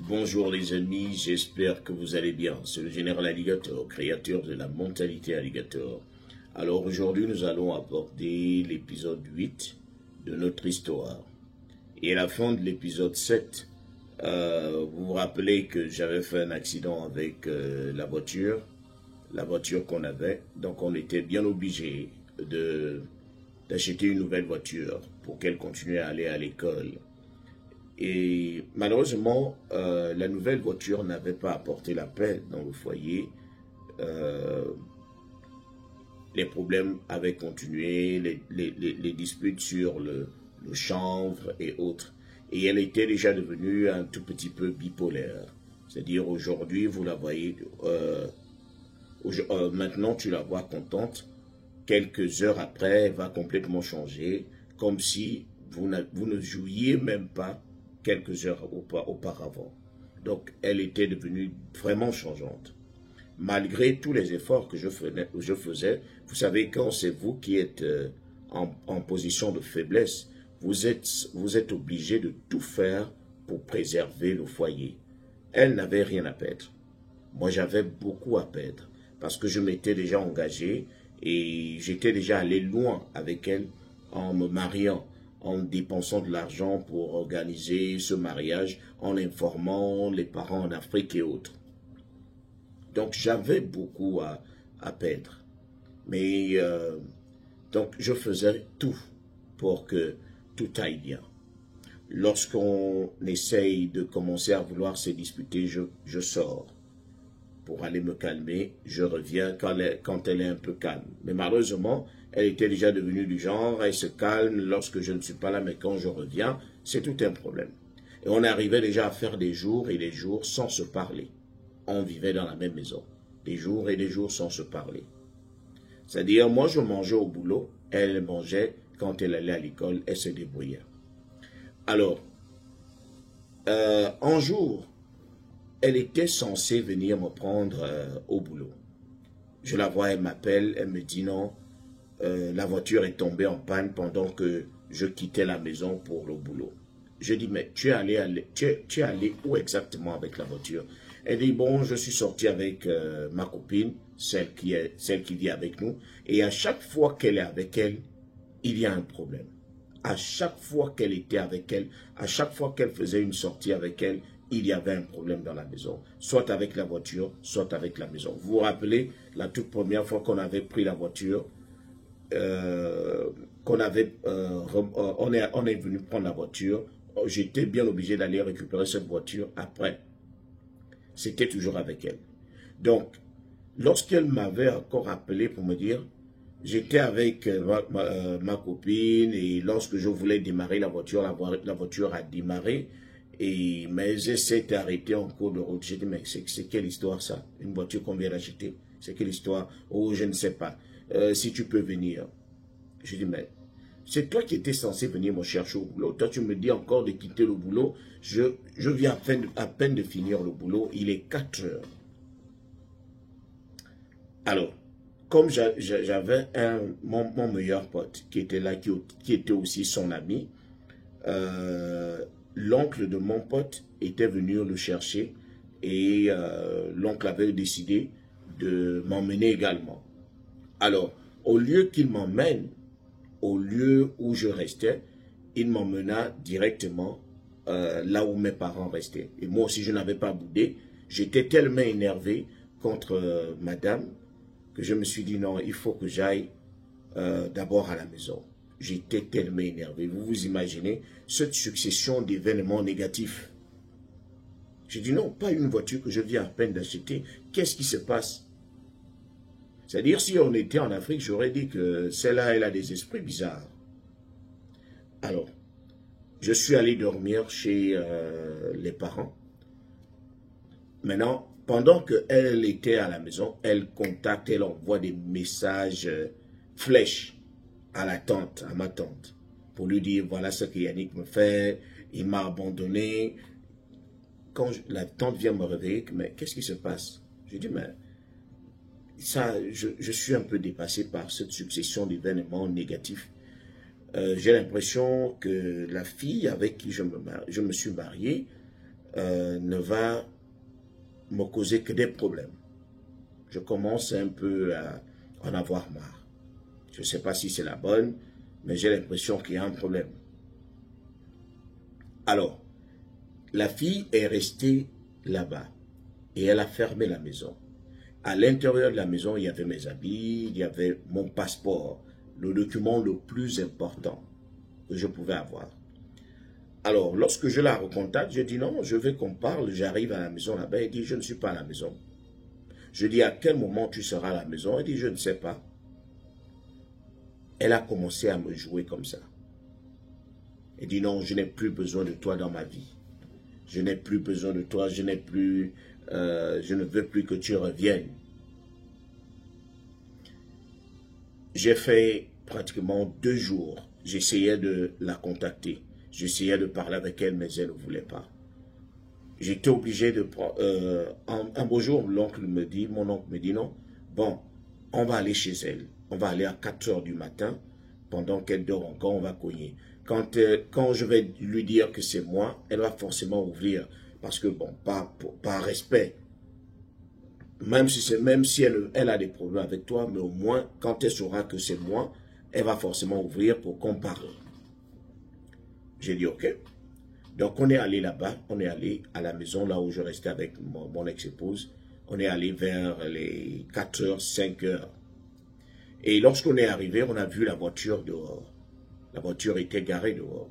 Bonjour les amis, j'espère que vous allez bien. C'est le général Alligator, créateur de la mentalité Alligator. Alors aujourd'hui, nous allons aborder l'épisode 8 de notre histoire. Et à la fin de l'épisode 7, vous vous rappelez que j'avais fait un accident avec la voiture qu'on avait. Donc on était bien obligé d'acheter une nouvelle voiture pour qu'elle continue à aller à l'école. Et malheureusement, la nouvelle voiture n'avait pas apporté la paix dans le foyer. Les problèmes avaient continué, les disputes sur le chanvre et autres. Et elle était déjà devenue un tout petit peu bipolaire. C'est-à-dire aujourd'hui, vous la voyez, maintenant tu la vois contente. Quelques heures après, elle va complètement changer, comme si vous ne jouiez même pas quelques heures auparavant. Donc, elle était devenue vraiment changeante. Malgré tous les efforts que je faisais, vous savez, quand c'est vous qui êtes en position de faiblesse, vous êtes obligé de tout faire pour préserver le foyer. Elle n'avait rien à perdre. Moi, j'avais beaucoup à perdre parce que je m'étais déjà engagé et j'étais déjà allé loin avec elle en me mariant, en dépensant de l'argent pour organiser ce mariage, en informant les parents en Afrique et autres. Donc j'avais beaucoup à perdre. Mais donc je faisais tout pour que tout aille bien. Lorsqu'on essaye de commencer à vouloir se disputer, je sors pour aller me calmer. Je reviens quand elle est un peu calme. Mais malheureusement, elle était déjà devenue du genre, elle se calme lorsque je ne suis pas là, mais quand je reviens, c'est tout un problème. Et on arrivait déjà à faire des jours et des jours sans se parler. On vivait dans la même maison, des jours et des jours sans se parler. C'est-à-dire, moi je mangeais au boulot, elle mangeait, quand elle allait à l'école, elle se débrouillait. Alors, un jour, elle était censée venir me prendre au boulot. Je la vois, elle m'appelle, elle me dit non, la voiture est tombée en panne pendant que je quittais la maison pour le boulot. Je dis, mais tu es allé où exactement avec la voiture? Elle dit, bon, je suis sorti avec ma copine, celle qui vit avec nous, et à chaque fois qu'elle est avec elle, il y a un problème. À chaque fois qu'elle était avec elle, à chaque fois qu'elle faisait une sortie avec elle, il y avait un problème dans la maison, soit avec la voiture, soit avec la maison. Vous vous rappelez, la toute première fois qu'on avait pris la voiture, on est venu prendre la voiture, j'étais bien obligé d'aller récupérer cette voiture après. C'était toujours avec elle. Donc, lorsqu'elle m'avait encore appelé pour me dire, j'étais avec ma copine et lorsque je voulais démarrer la voiture a démarré, mais elle s'est arrêtée en cours de route. J'ai dit, mais c'est quelle histoire ça? Une voiture qu'on vient d'acheter? C'est quelle histoire? Oh, je ne sais pas. Si tu peux venir. Je dis, mais c'est toi qui étais censé venir me chercher au boulot. Toi, tu me dis encore de quitter le boulot. Je viens à peine de finir le boulot. Il est 4 heures. Alors, comme j'avais mon meilleur pote qui était là, qui était aussi son ami, l'oncle de mon pote était venu le chercher et l'oncle avait décidé de m'emmener également. Alors, au lieu qu'il m'emmène, au lieu où je restais, il m'emmena directement là où mes parents restaient. Et moi aussi, je n'avais pas boudé. J'étais tellement énervé contre madame que je me suis dit non, il faut que j'aille d'abord à la maison. J'étais tellement énervé. Vous vous imaginez cette succession d'événements négatifs. J'ai dit non, pas une voiture que je viens à peine d'acheter. Qu'est-ce qui se passe? C'est-à-dire, si on était en Afrique, j'aurais dit que celle-là, elle a des esprits bizarres. Alors, je suis allé dormir chez les parents. Maintenant, pendant qu'elle était à la maison, elle contacte, elle envoie des messages flèches à ma tante, pour lui dire, voilà ce que Yannick me fait, il m'a abandonné. Quand la tante vient me réveiller, mais qu'est-ce qui se passe? Je dis, mais ça, je suis un peu dépassé par cette succession d'événements négatifs. J'ai l'impression que la fille avec qui je me suis marié ne va me causer que des problèmes. Je commence un peu à en avoir marre. Je ne sais pas si c'est la bonne, mais j'ai l'impression qu'il y a un problème. Alors, la fille est restée là-bas et elle a fermé la maison. À l'intérieur de la maison, il y avait mes habits, il y avait mon passeport, le document le plus important que je pouvais avoir. Alors, lorsque je la recontacte, je dis non, je veux qu'on parle, j'arrive à la maison là-bas, elle dit je ne suis pas à la maison. Je dis à quel moment tu seras à la maison, elle dit je ne sais pas. Elle a commencé à me jouer comme ça. Elle dit non, je n'ai plus besoin de toi dans ma vie. Je n'ai plus besoin de toi, je ne veux plus que tu reviennes. J'ai fait pratiquement 2 jours. J'essayais de la contacter. J'essayais de parler avec elle, mais elle ne voulait pas. J'étais obligé de prendre... un beau jour, mon oncle me dit non, bon, on va aller chez elle. On va aller à 4 heures du matin. Pendant qu'elle dort encore, on va cogner. Quand je vais lui dire que c'est moi, elle va forcément ouvrir. Parce que, bon, par respect, même si elle a des problèmes avec toi, mais au moins, quand elle saura que c'est moi, elle va forcément ouvrir pour qu'on parle. J'ai dit, ok. Donc, on est allé là-bas, on est allé à la maison, là où je restais avec mon ex-épouse. On est allé vers les 4 heures, 5 heures. Et lorsqu'on est arrivé, on a vu la voiture dehors. La voiture était garée dehors,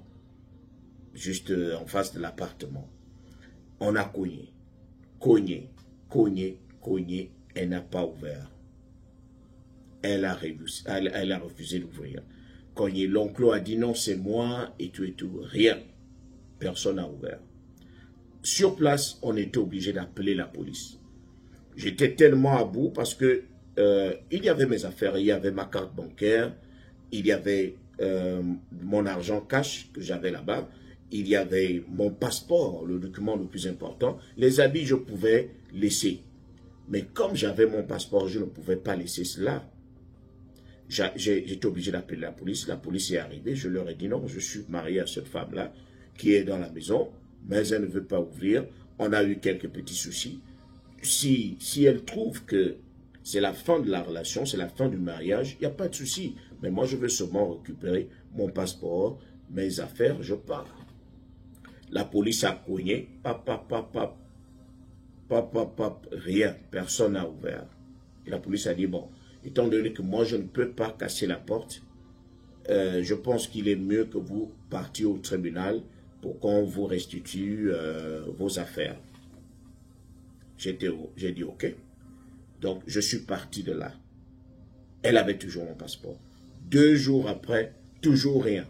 juste en face de l'appartement. On a cogné, elle n'a pas ouvert. Elle a refusé d'ouvrir. Cogné, l'oncle a dit non, c'est moi et tout, rien. Personne n'a ouvert. Sur place, on était obligé d'appeler la police. J'étais tellement à bout parce que il y avait mes affaires, il y avait ma carte bancaire, il y avait mon argent cash que j'avais là-bas, il y avait mon passeport, le document le plus important. Les habits, je pouvais laisser. Mais comme j'avais mon passeport, je ne pouvais pas laisser cela. J'étais obligé d'appeler la police. La police est arrivée. Je leur ai dit non, je suis marié à cette femme-là qui est dans la maison, mais elle ne veut pas ouvrir. On a eu quelques petits soucis. Si elle trouve que c'est la fin de la relation, c'est la fin du mariage, il n'y a pas de souci. Mais moi, je veux seulement récupérer mon passeport, mes affaires, je pars. La police a cogné, rien, personne n'a ouvert. Et la police a dit, bon, étant donné que moi, je ne peux pas casser la porte, je pense qu'il est mieux que vous partiez au tribunal pour qu'on vous restitue vos affaires. J'ai dit, ok. Donc, je suis parti de là. Elle avait toujours mon passeport. 2 jours après, toujours rien.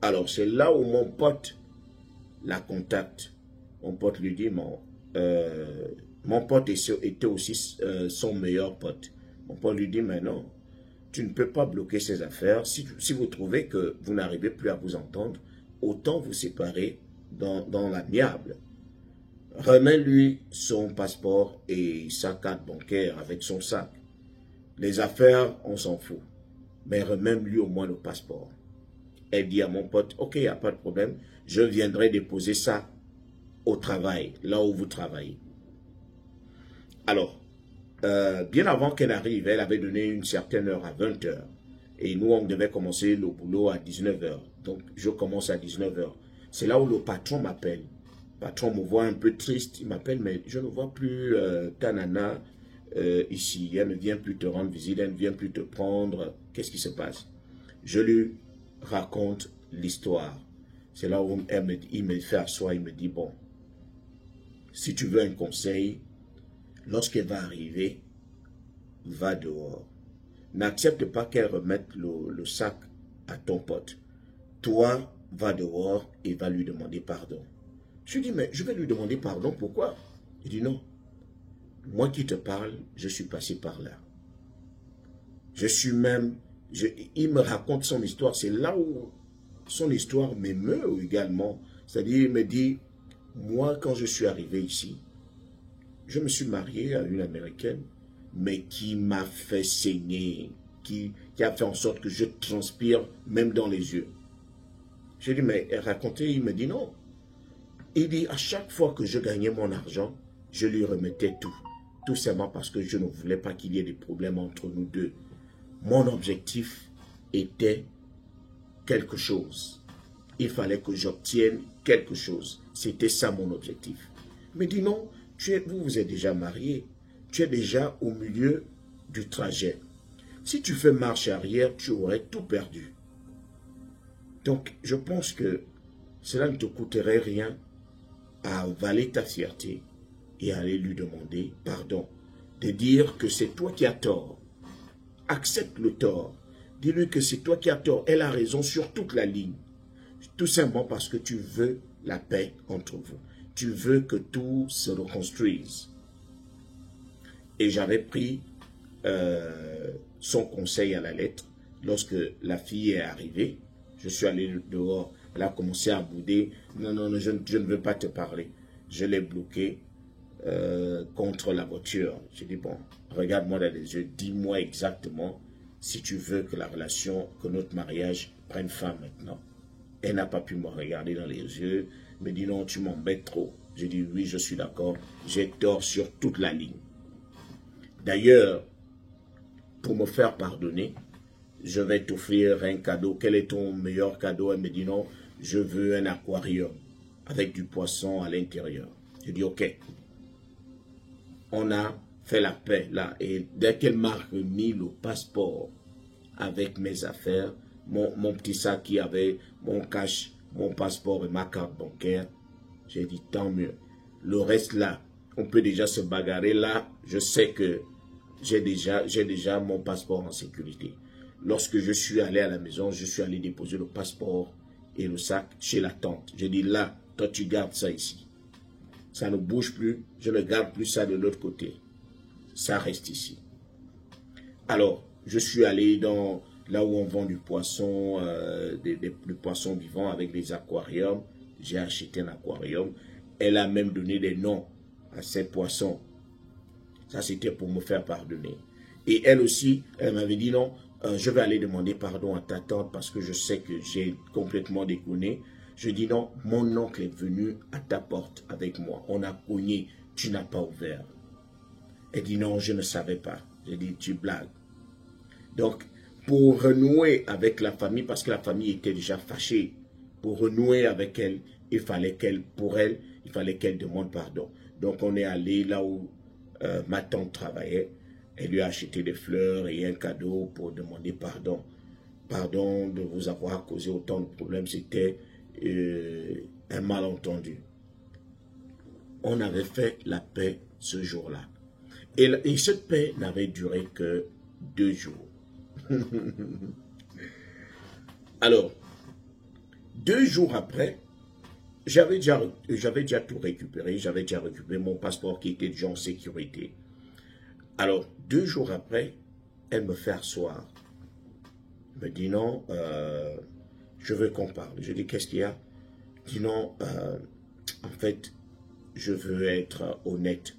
Alors, c'est là où mon pote la contacte. Mon pote lui dit, mon pote était aussi son meilleur pote. Mon pote lui dit, mais non, tu ne peux pas bloquer ces affaires. Si vous trouvez que vous n'arrivez plus à vous entendre, autant vous séparer dans l'amiable. Remets-lui son passeport et sa carte bancaire avec son sac. Les affaires, on s'en fout. Mais remets-lui au moins le passeport. Elle dit à mon pote, ok, il n'y a pas de problème, je viendrai déposer ça au travail, là où vous travaillez. Alors, bien avant qu'elle arrive, elle avait donné une certaine heure à 20 h. Et nous, on devait commencer le boulot à 19 h. Donc, je commence à 19 h. C'est là où le patron m'appelle. Le patron me voit un peu triste. Il m'appelle, mais je ne vois plus ta nana ici. Elle ne vient plus te rendre visite, elle ne vient plus te prendre. Qu'est-ce qui se passe? Je lui raconte l'histoire. C'est là où il me fait asseoir, il me dit, bon, si tu veux un conseil, lorsqu'elle va arriver, va dehors. N'accepte pas qu'elle remette le sac à ton pote. Toi, va dehors et va lui demander pardon. Je lui dis, mais je vais lui demander pardon, pourquoi? Il dit, non. Moi qui te parle, je suis passé par là. Il me raconte son histoire. C'est là où son histoire m'émeut également. C'est-à-dire, il me dit, moi, quand je suis arrivé ici, je me suis marié à une Américaine, mais qui m'a fait saigner, qui a fait en sorte que je transpire même dans les yeux. J'ai dit, mais racontez, il me dit non. Il dit, à chaque fois que je gagnais mon argent, je lui remettais tout. Tout simplement parce que je ne voulais pas qu'il y ait des problèmes entre nous deux. Mon objectif était quelque chose. Il fallait que j'obtienne quelque chose. C'était ça mon objectif. Il me dit non, vous êtes déjà marié. Tu es déjà au milieu du trajet. Si tu fais marche arrière, tu aurais tout perdu. Donc, je pense que cela ne te coûterait rien à avaler ta fierté et aller lui demander pardon. De dire que c'est toi qui as tort. Accepte le tort. Dis-lui que c'est toi qui as tort. Elle a raison sur toute la ligne. Tout simplement parce que tu veux la paix entre vous. Tu veux que tout se reconstruise. Et j'avais pris son conseil à la lettre. Lorsque la fille est arrivée, je suis allé dehors. Elle a commencé à bouder. Non, non, non, je ne veux pas te parler. Je l'ai bloqué contre la voiture. J'ai dit, bon, regarde-moi dans les yeux. Dis-moi exactement si tu veux que la relation, que notre mariage prenne fin maintenant. Elle n'a pas pu me regarder dans les yeux. Elle me dit, non, tu m'embêtes trop. J'ai dit, oui, je suis d'accord. J'ai tort sur toute la ligne. D'ailleurs, pour me faire pardonner, je vais t'offrir un cadeau. Quel est ton meilleur cadeau? Elle me dit non, je veux un aquarium avec du poisson à l'intérieur. Je dis ok. On a fait la paix là. Et dès qu'elle m'a remis le passeport avec mes affaires, mon petit sac qui avait mon cash, mon passeport et ma carte bancaire, j'ai dit tant mieux. Le reste là, on peut déjà se bagarrer là. Je sais que j'ai déjà mon passeport en sécurité. Lorsque je suis allé à la maison, je suis allé déposer le passeport et le sac chez la tante. J'ai dit là, toi tu gardes ça ici. Ça ne bouge plus, je ne garde plus ça de l'autre côté. Ça reste ici. Alors, je suis allé dans là où on vend du poisson, du poisson vivant avec des aquariums. J'ai acheté un aquarium. Elle a même donné des noms à ces poissons. Ça, c'était pour me faire pardonner. Et elle aussi, elle m'avait dit non, je vais aller demander pardon à ta tante parce que je sais que j'ai complètement déconné. Je dis non, mon oncle est venu à ta porte avec moi. On a cogné, tu n'as pas ouvert. Elle dit non, je ne savais pas. J'ai dit, tu blagues. Donc, pour renouer avec la famille, parce que la famille était déjà fâchée, pour renouer avec elle, il fallait qu'elle demande pardon. Donc, on est allé là où ma tante travaillait. Elle lui a acheté des fleurs et un cadeau pour demander pardon. Pardon de vous avoir causé autant de problèmes. C'était un malentendu. On avait fait la paix ce jour-là. Et cette paix n'avait duré que 2 jours. Alors, 2 jours après, j'avais déjà tout récupéré. J'avais déjà récupéré mon passeport qui était déjà en sécurité. Alors, 2 jours après, elle me fait asseoir. Elle me dit non, je veux qu'on parle. Je dis qu'est-ce qu'il y a? Elle dit non, en fait, je veux être honnête.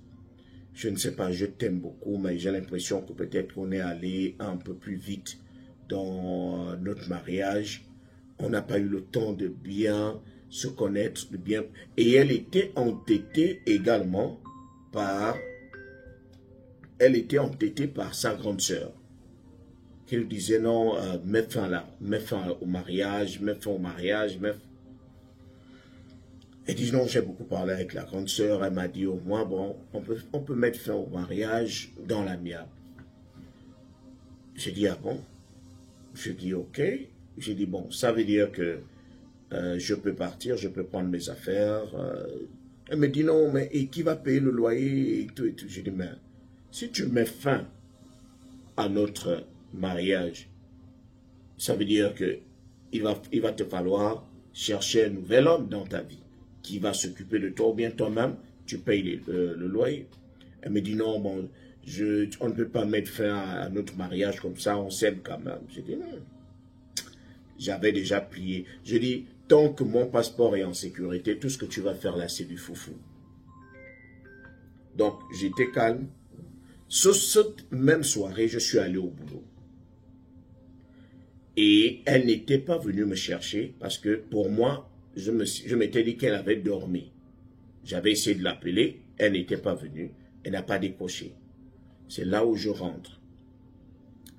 Je ne sais pas, je t'aime beaucoup, mais j'ai l'impression que peut-être qu'on est allé un peu plus vite dans notre mariage. On n'a pas eu le temps de bien se connaître, de bien... Et elle était entêtée également par... Elle était entêtée par sa grande sœur. Qui lui disait non, mets fin là, mets fin au mariage, mets fin au mariage, Elle dit non, j'ai beaucoup parlé avec la grande sœur. Elle m'a dit au moins, bon, on peut mettre fin au mariage dans l'amiable. J'ai dit ah bon? J'ai dit ok. J'ai dit bon, ça veut dire que je peux partir, je peux prendre mes affaires. Elle me dit non, mais et qui va payer le loyer et tout et tout. J'ai dit mais si tu mets fin à notre mariage, ça veut dire que il va te falloir chercher un nouvel homme dans ta vie qui va s'occuper de toi, ou bien toi-même, tu payes le loyer. Elle me dit non, bon, on ne peut pas mettre fin à notre mariage comme ça, on s'aime quand même. J'ai dit non. J'avais déjà plié. Je dis, tant que mon passeport est en sécurité, tout ce que tu vas faire là, c'est du foufou. Donc, j'étais calme. Cette même soirée, je suis allé au boulot. Et elle n'était pas venue me chercher parce que pour moi, je m'étais dit qu'elle avait dormi. J'avais essayé de l'appeler, elle n'était pas venue, elle n'a pas décroché. C'est là où je rentre.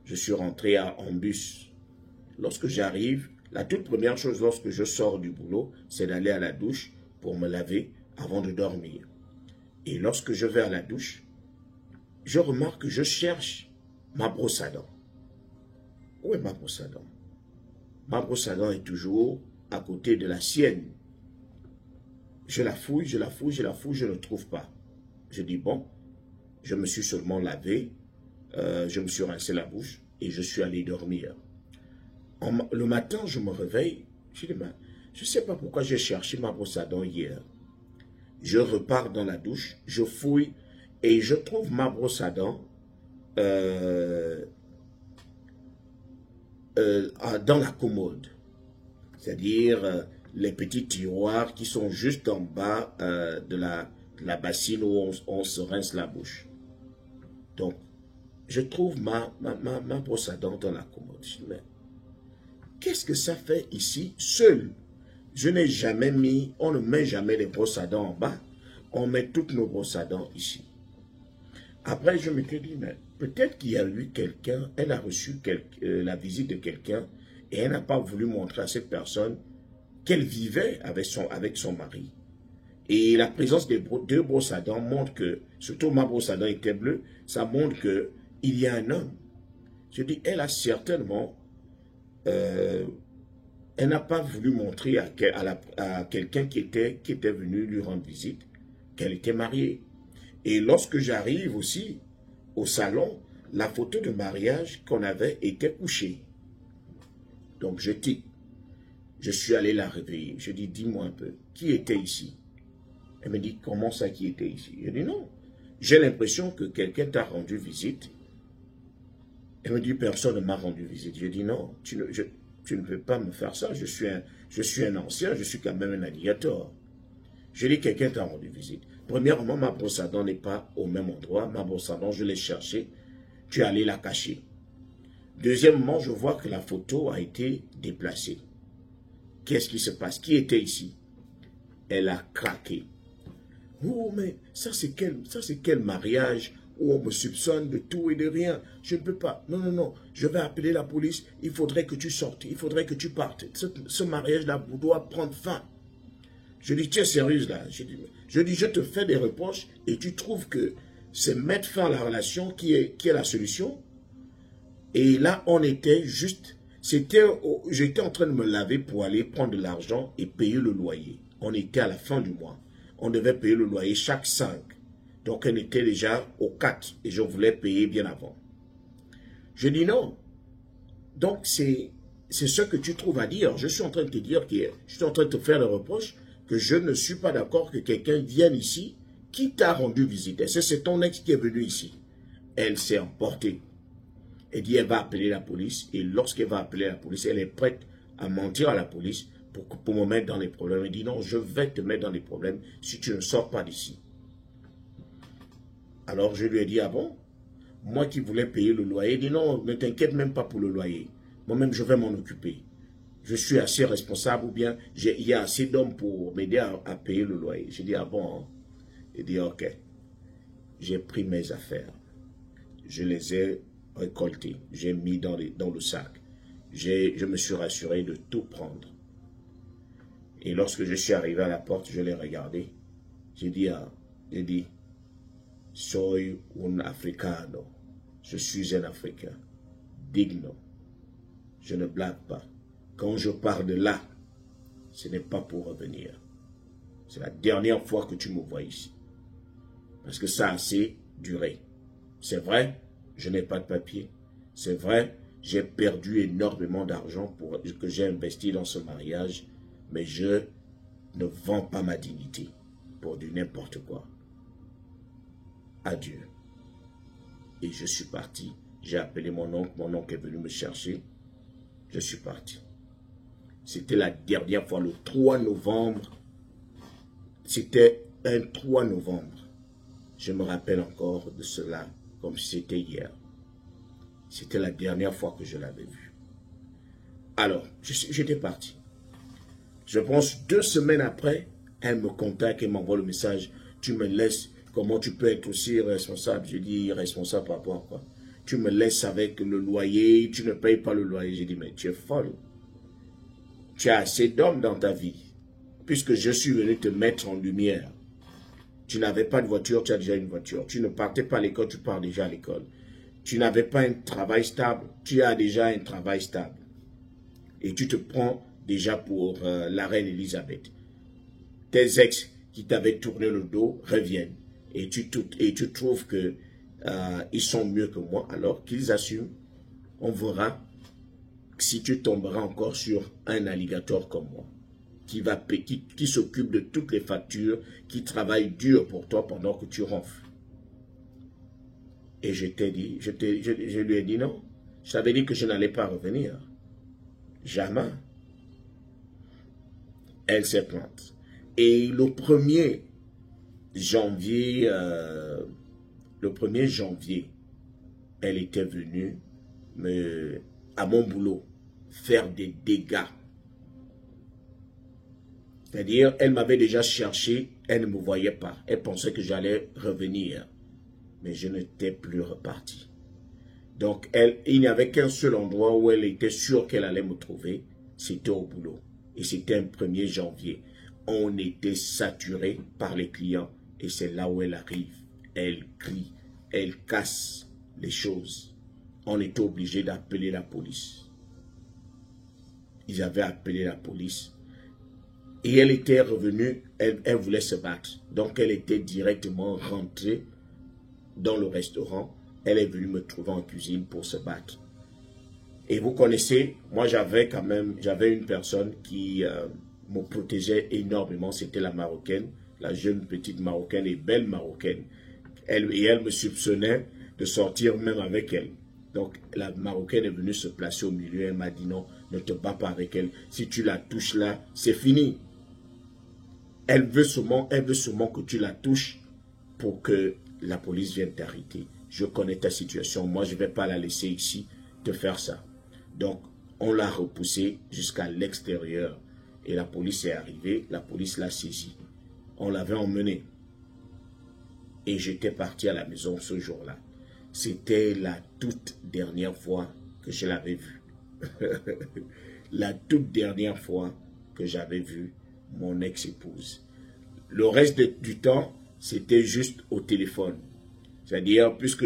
Je suis rentré en bus. Lorsque j'arrive, la toute première chose lorsque je sors du boulot, c'est d'aller à la douche pour me laver avant de dormir. Et lorsque je vais à la douche, je remarque que je cherche ma brosse à dents. Où est ma brosse à dents? Ma brosse à dents est toujours à côté de la sienne. Je la fouille, je la fouille, je la fouille, je ne trouve pas. Je dis bon, je me suis seulement lavé, je me suis rincé la bouche et je suis allé dormir. Le matin, je me réveille, je dis ben, je ne sais pas pourquoi j'ai cherché ma brosse à dents hier. Je repars dans la douche, je fouille et je trouve ma brosse à dents dans la commode. C'est-à-dire les petits tiroirs qui sont juste en bas de la bassine où on se rince la bouche. Donc, je trouve ma brosse à dents dans la commode. Je dis, mais qu'est-ce que ça fait ici, seul? Je n'ai jamais mis, on ne met jamais les brosses à dents en bas, on met toutes nos brosses à dents ici. Après, je me suis dit, mais peut-être qu'il y a eu quelqu'un, elle a reçu la visite de quelqu'un et elle n'a pas voulu montrer à cette personne qu'elle vivait avec son mari. Et la présence des deux brosses à dents montre que, surtout ma brosse à dents était bleue, ça montre qu'il y a un homme. Je dis, elle a certainement, elle n'a pas voulu montrer à quelqu'un qui était venu lui rendre visite qu'elle était mariée. Et lorsque j'arrive aussi au salon, la photo de mariage qu'on avait était couchée. Donc je dis, je suis allé la réveiller. Je dis, dis-moi un peu, qui était ici? Elle me dit, comment ça qui était ici? Je dis, non, j'ai l'impression que quelqu'un t'a rendu visite. Elle me dit, personne ne m'a rendu visite. Je dis, non, tu ne peux pas me faire ça. Je suis un ancien, je suis quand même un alligator. Je dis, quelqu'un t'a rendu visite. Premièrement, ma brosse à dents n'est pas au même endroit. Ma brosse à dents, je l'ai cherchée. Tu es allé la cacher. Deuxièmement, je vois que la photo a été déplacée. Qu'est-ce qui se passe? Qui était ici? Elle a craqué. Oh, mais ça c'est quel mariage où on me soupçonne de tout et de rien? Je ne peux pas. Non, non, non. Je vais appeler la police. Il faudrait que tu sortes. Il faudrait que tu partes. Ce mariage-là doit prendre fin. Je dis, tu es sérieuse là? Je dis, je te fais des reproches et tu trouves que c'est mettre fin à la relation qui est la solution? Et là, on était juste, j'étais en train de me laver pour aller prendre de l'argent et payer le loyer. On était à la fin du mois. On devait payer le loyer chaque 5. Donc, on était déjà au 4 et je voulais payer bien avant. Je dis non. Donc, c'est ce que tu trouves à dire. Je suis en train de te dire je suis en train de te faire le reproche que je ne suis pas d'accord que quelqu'un vienne ici qui t'a rendu visite. Et c'est ton ex qui est venu ici. Elle s'est emportée. Elle dit elle va appeler la police et lorsqu'elle va appeler la police, elle est prête à mentir à la police pour me mettre dans les problèmes. Elle dit non, je vais te mettre dans les problèmes si tu ne sors pas d'ici. Alors je lui ai dit ah bon? Moi qui voulais payer le loyer, elle dit non, ne t'inquiète même pas pour le loyer. Moi-même je vais m'en occuper. Je suis assez responsable ou bien il y a assez d'hommes pour m'aider à payer le loyer. J'ai dit ah bon? Hein? Elle dit ok. J'ai pris mes affaires. Je les ai récoltées. J'ai mis dans le sac. Je me suis rassuré de tout prendre. Et lorsque je suis arrivé à la porte, je l'ai regardé. J'ai dit, soy un africano. Je suis un Africain. Digno. Je ne blague pas. Quand je pars de là, ce n'est pas pour revenir. C'est la dernière fois que tu me vois ici. Parce que ça a assez duré. C'est vrai, je n'ai pas de papier. C'est vrai, j'ai perdu énormément d'argent que j'ai investi dans ce mariage. Mais je ne vends pas ma dignité pour du n'importe quoi. Adieu. Et je suis parti. J'ai appelé mon oncle est venu me chercher. Je suis parti. C'était la dernière fois, le 3 novembre. C'était un 3 novembre. Je me rappelle encore de cela comme si c'était hier. C'était la dernière fois que je l'avais vu. Alors, j'étais parti. Je pense 2 semaines après, Elle me contacte et m'envoie le message. Tu me laisses, comment tu peux être aussi responsable? Je dis, responsable par rapport à quoi? Tu me laisses avec le loyer, tu ne payes pas le loyer. J'ai dit, mais tu es folle. Tu as assez d'hommes dans ta vie. Puisque je suis venu te mettre en lumière. Tu n'avais pas de voiture, tu as déjà une voiture. Tu ne partais pas à l'école, tu pars déjà à l'école. Tu n'avais pas un travail stable, tu as déjà un travail stable. Et tu te prends déjà pour la reine Elisabeth. Tes ex qui t'avaient tourné le dos reviennent. Et tu trouves que ils sont mieux que moi, alors qu'ils assument. On verra si tu tomberas encore sur un alligator comme moi, qui s'occupe de toutes les factures, qui travaille dur pour toi pendant que tu ronfles. Et je lui ai dit non. Je t'avais dit que je n'allais pas revenir. Jamais. Elle s'est plainte. Et le 1er janvier, elle était venue à mon boulot faire des dégâts. C'est-à-dire, elle m'avait déjà cherché, elle ne me voyait pas. Elle pensait que j'allais revenir. Mais je n'étais plus reparti. Donc, il n'y avait qu'un seul endroit où elle était sûre qu'elle allait me trouver, c'était au boulot. Et c'était un 1er janvier. On était saturé par les clients. Et c'est là où elle arrive. Elle crie, elle casse les choses. On était obligé d'appeler la police. Ils avaient appelé la police. Et elle était revenue, elle voulait se battre. Donc elle était directement rentrée dans le restaurant. Elle est venue me trouver en cuisine pour se battre. Et vous connaissez, moi j'avais une personne qui me protégeait énormément, c'était la Marocaine, la jeune petite Marocaine et belle Marocaine. Elle me soupçonnait de sortir même avec elle. Donc la Marocaine est venue se placer au milieu, elle m'a dit non, ne te bats pas avec elle. Si tu la touches là, c'est fini. Elle veut seulement que tu la touches pour que la police vienne t'arrêter. Je connais ta situation, moi je ne vais pas la laisser ici te faire ça. Donc on l'a repoussée jusqu'à l'extérieur et la police est arrivée, la police l'a saisie. On l'avait emmenée et j'étais parti à la maison ce jour-là. C'était la toute dernière fois que je l'avais vue. La toute dernière fois que j'avais vu mon ex-épouse. Le reste du temps, c'était juste au téléphone. C'est-à-dire, puisque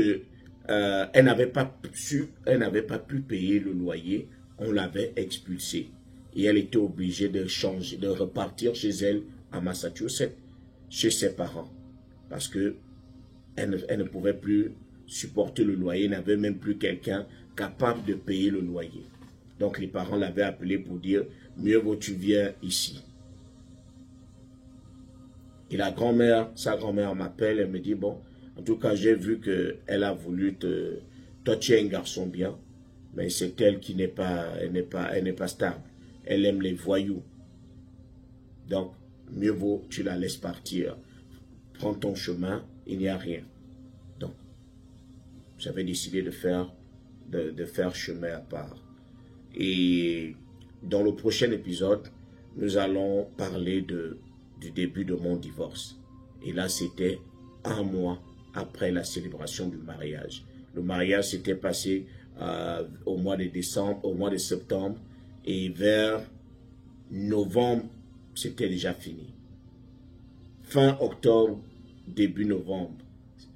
elle n'avait pas pu payer le loyer, on l'avait expulsée. Et elle était obligée de repartir chez elle à Massachusetts, chez ses parents. Parce que elle ne pouvait plus supporter le loyer, n'avait même plus quelqu'un capable de payer le loyer. Donc les parents l'avaient appelé pour dire, mieux vaut tu viens ici. Et sa grand-mère m'appelle, elle me dit, bon, en tout cas, j'ai vu qu'elle a voulu toi, tu es un garçon bien, mais c'est elle qui n'est pas stable. Elle aime les voyous. Donc, mieux vaut tu la laisses partir. Prends ton chemin, il n'y a rien. Donc, j'avais décidé de faire chemin à part. Et dans le prochain épisode, nous allons parler du début de mon divorce. Et là, c'était 1 mois après la célébration du mariage. Le mariage s'était passé au mois de décembre, au mois de septembre, et vers novembre, c'était déjà fini. Fin octobre, début novembre,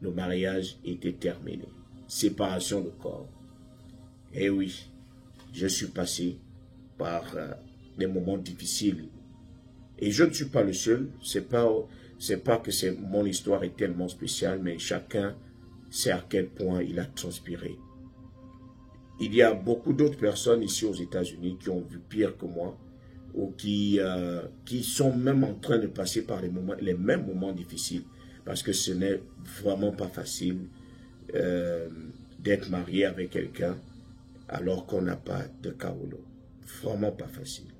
le mariage était terminé. Séparation de corps. Et oui, je suis passé par des moments difficiles. Et je ne suis pas le seul. C'est pas que mon histoire est tellement spéciale, mais chacun sait à quel point il a transpiré. Il y a beaucoup d'autres personnes ici aux États-Unis qui ont vu pire que moi, ou qui sont même en train de passer par les mêmes moments difficiles. Parce que ce n'est vraiment pas facile d'être marié avec quelqu'un alors qu'on n'a pas de kaolo. Vraiment pas facile.